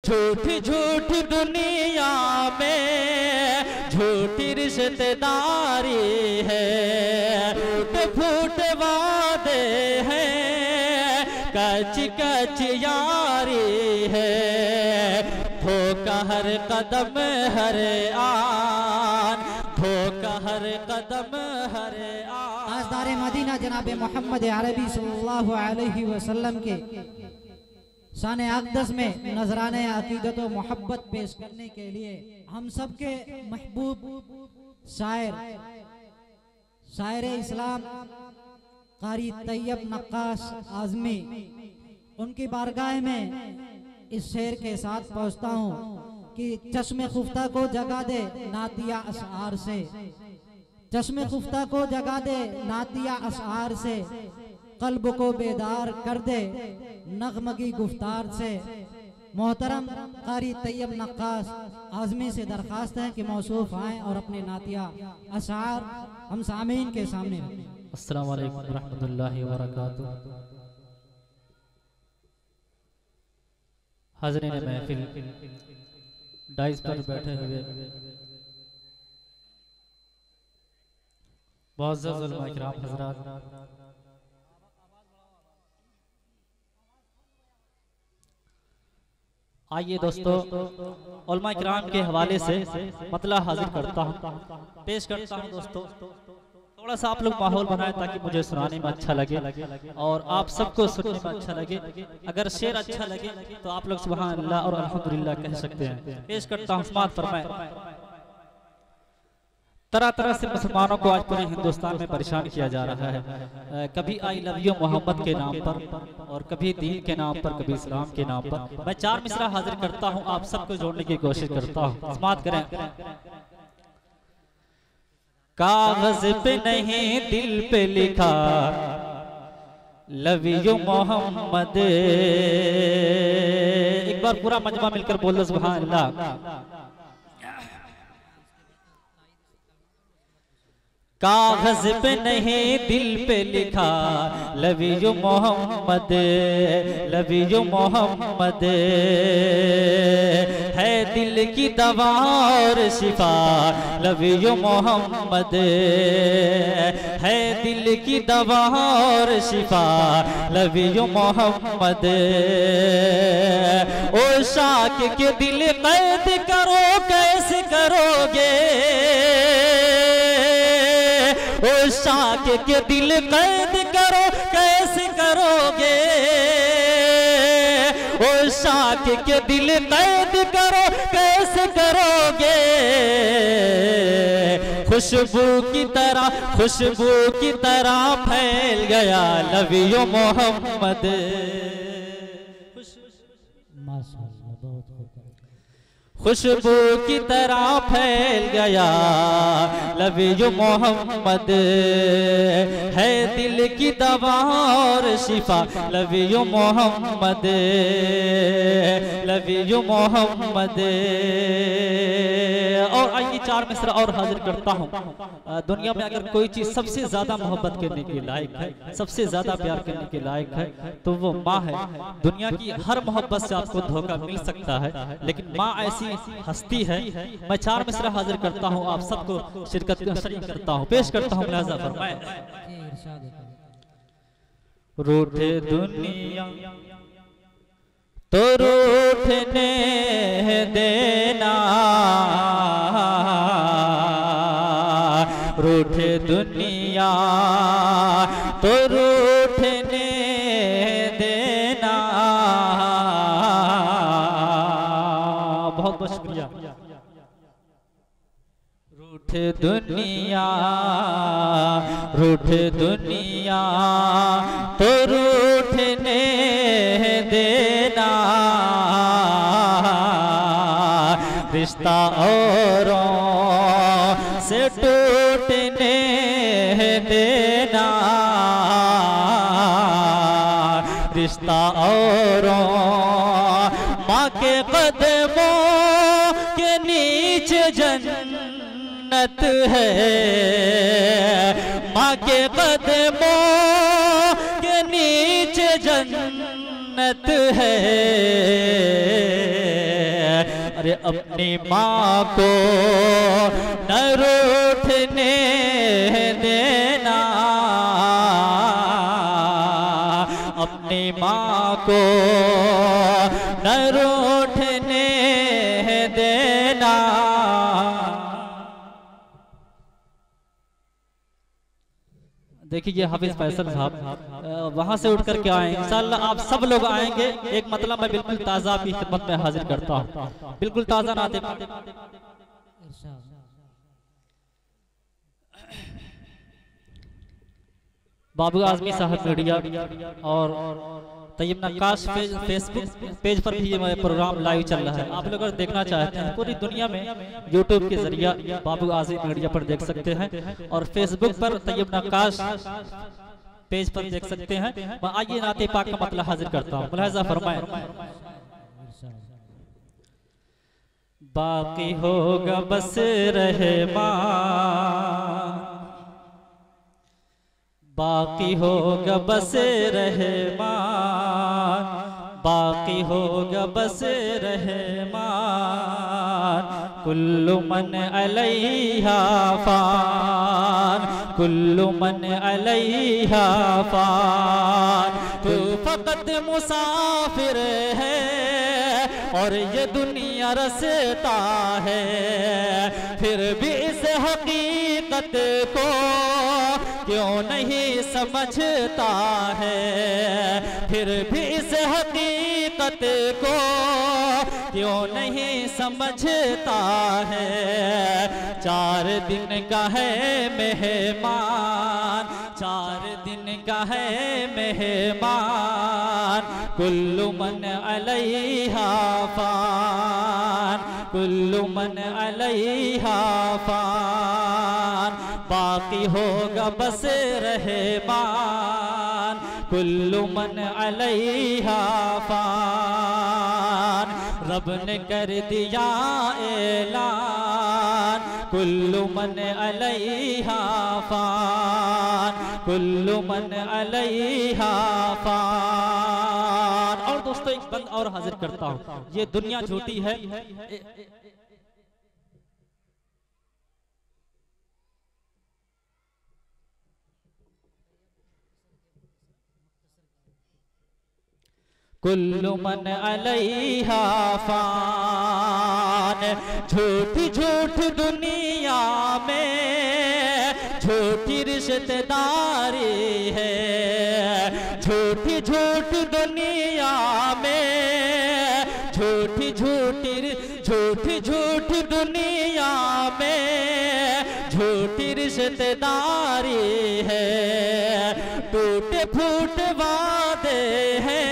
झूठी झूठी दुनिया में झूठी रिश्तेदारी है, टूट फूट वादे हैं, कच्ची कच्ची यारी है, धोखा हर कदम हर आन, धोखा हर कदम हर आन। ताजदार मदीना जनाब मोहम्मद अरबी सल्लल्लाहु अलैहि वसल्लम के शान अक़दस में नजराने अकीदत व मोहब्बत पेश करने के लिए हम सब के महबूब शायर इस्लाम कारी तैयब नक्काश आज़मी, उनकी बारगाह में इस शेर के साथ पहुँचता हूँ कि चश्मे खुफ्ता को जगा दे नातिया अशआर से, चश्मे खुफ्ता को जगा दे नातिया अशआर से, कल्ब को बेदार कर दे नगमगी गुफ्तार से। मोहतरम कारी तैयब नक्काश आज़मी से दरख्वास्त है कि मौसूफ आएँ और अपने नातिया अशआर हम सामीन के सामने रखें। अस्सलाम वालेकुम रहमतुल्लाहि व बरकातुहू। हाज़रीन महफिल, डाइस पर बैठे हुए मुअज़्ज़ज़ उलमा इकराम हज़रात, आइए दोस्तों उलमा इकराम के हवाले से मतला हाजिर करता हूँ, पेश करता हूँ। दोस्तों थोड़ा सा आप लोग माहौल बनाएं ताकि मुझे सुनाने में अच्छा लगे और आप सबको सुनने में अच्छा लगे। अगर शेर अच्छा लगे तो आप लोग सुभान अल्लाह और अल्हम्दुलिल्लाह कह सकते हैं। पेश करता हूँ, समाअत फरमाएं। तरह तरह से मुसलमानों को आज पूरे हिंदुस्तान में परेशान किया जा रहा है, कभी आई लव यू मोहम्मद के नाम पर और कभी दीन के नाम पर, कभी इस्लाम के नाम पर। मैं चार मिसरा हाजिर करता हूँ, आप सबको जोड़ने की कोशिश करता हूँ। समाअत करें। कागज पे नहीं दिल पे लिखा लव यू मोहम्मद, एक बार पूरा मजमा मिलकर बोल दो सुभान अल्लाह। कागज पे नहीं दिल पे लिखा love you Mohammed, love you Mohammed, है दिल की दवा और शिफा लव यू मोहम्मद, है दिल की दवा और शिफा लव यू मोहम्मद। ओ शाक के दिल कैद करो कैसे करोगे, ओ शाक के दिल कैद करो कैसे करोगे, ओ शाक के दिल कैद करो कैसे करोगे। खुशबू की तरह फैल गया लव यू मोहम्मद। खुशबू की तरह फैल गया लव यू मोहम्मद, है दिल की दवा और शिफा love you Mohammed, love you Mohammed. और आइए चार मिसरा और हाजिर करता हूँ। दुनिया में अगर कोई चीज सबसे ज्यादा मोहब्बत करने के लायक है, सबसे ज्यादा प्यार करने के लायक है तो वो माँ है। दुनिया की हर मोहब्बत से आपको धोखा मिल सकता है, लेकिन माँ ऐसी हस्ती है। मैं चार मिसरा हाजिर करता हूँ, आप सबको शिरकत करता हूँ, पेश करता हूँ। लिहाजा फरमाएं। रूठे दुनिया तो रूठने देना, रूठे दुनिया तो रूठने देना। बहुत बहुत शुक्रिया। रूठे दुनिया, रूठे दुनिया तो रूठने देना, रिश्ता औरों से टूटने देना, रिश्ता औरों माँ के कदमों के नीचे जन्नत है, माँ के कदमों के नीचे जन्नत है। अरे अपनी माँ को न रूठने देना, अपनी माँ को न रूठने देना। देखिए ये हाफिज फैसल साहब वहां से उठ करके आए, इंशाअल्लाह आप सब लोग आएंगे। एक मतलब मैं बिल्कुल ताज़ा आपकी खिदमत में हाजिर करता हूँ, बिल्कुल ताज़ा नाते बाबू आजमी साहब मीडिया और तैयब नक्काश फेसबुक पेज पर भी ये प्रोग्राम लाइव चल रहा है। आप लोग अगर देखना चाहते हैं पूरी दुनिया में यूट्यूब के जरिए बाबू आजमी मीडिया पर देख सकते हैं और फेसबुक पर तैयब नक्काश पेज पर देख सकते हैं। मैं आइए नाते पाक का मतलब हाजिर करता हूँ, मुलाहिजा फरमाएं। बाकी होगा बस रहमान, बाकी होगा बस रहमान, बाकी होगा बस रहमान। कुल्लु मन अलैहा फान, कुल्लु मन अलैहा फान। तू फकत मुसाफिर है और ये दुनिया रसता है, फिर भी इस हकीकत को क्यों नहीं समझता है, फिर भी इस हकीकत को क्यों नहीं समझता है। 4 दिन का है मेहमान, 4 दिन का है मेहमान। कुल्लु मन अलैहा फान, कुल्लु मन अलैहा फान। बाकी होगा बस रहमान, कुल्लु मन अलैहा फान। रब ने कर दिया ऐलान, कुल्लु मन अलैहा फान, कुल्लु मन अलैहा फान। और दोस्तों एक बंद और हाजिर करता हूँ, ये दुनिया झूठी है। कुल्लु मन अलैहा फान। झूठी झूठ दुनिया में झूठी रिश्तेदारी है, झूठी झूठ दुनिया में झूठी झूठी झूठी झूठ दुनिया में झूठी रिश्तेदारी है। टूटे फूट वादे हैं,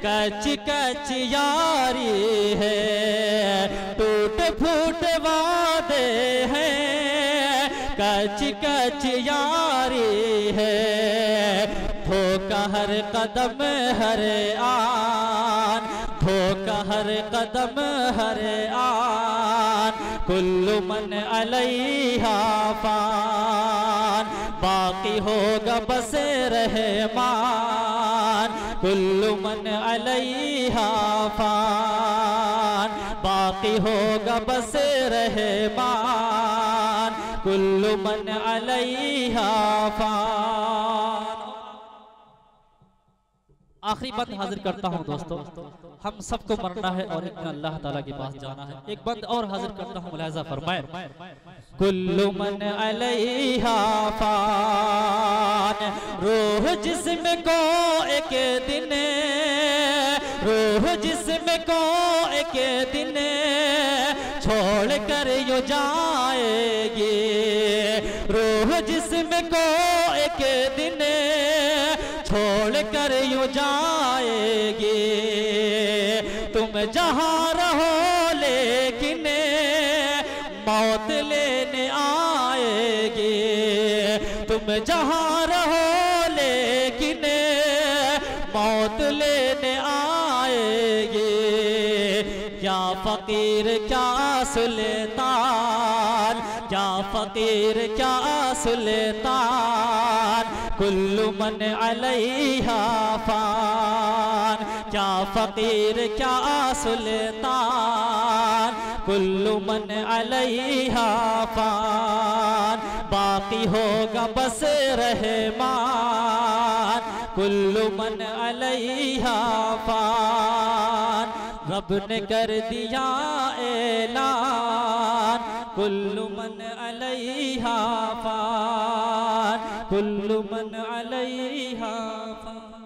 कच्ची कच्ची यारी है। टूटे फूट वादे हैं, कच्ची कच्ची यारी है। धोखा हर कदम हर आन, धोखा हर कदम हर आन। कुल्लु मन अलैहा फान, बाकी होगा बस रहमान। कुल्लु मन अलैहा फान, बाकी होगा बस रहमान। कुल्लु मन अलैहा फान। आखिरी बात हाजिर करता हूँ दोस्तों, हम सबको मरना है और एक दिन अल्लाह ताला के पास जाना है। एक बंद और हाजिर करता हूँ, मुलाहिजा फरमाए। कुल्लु मन अलैहा फान। रूह जिस्म को एक दिन, रूह जिस्म को एक दिन छोड़ कर यो जाएगी। रूह जिस्म को एक दिन छोड़ कर यूं जाएगी। तुम जहाँ रहो लेकिन मौत लेने आएगी। तुम जहाँ रहो लेकिन मौत लेने आएगी। क्या फकीर क्या सुल्तान, क्या फकीर क्या सुल्तान, कुल्लु मन अलैहा फान। क्या फकीर क्या सुल्तान, कुल्लु मन अलैहा फान। बाकी होगा बस रहमान, कुल्लु मन अलैहा फान। रब ने कर दिया ऐलान, कुल्लु मन अलैहा फान, कुल्लु मन अलैहा फान।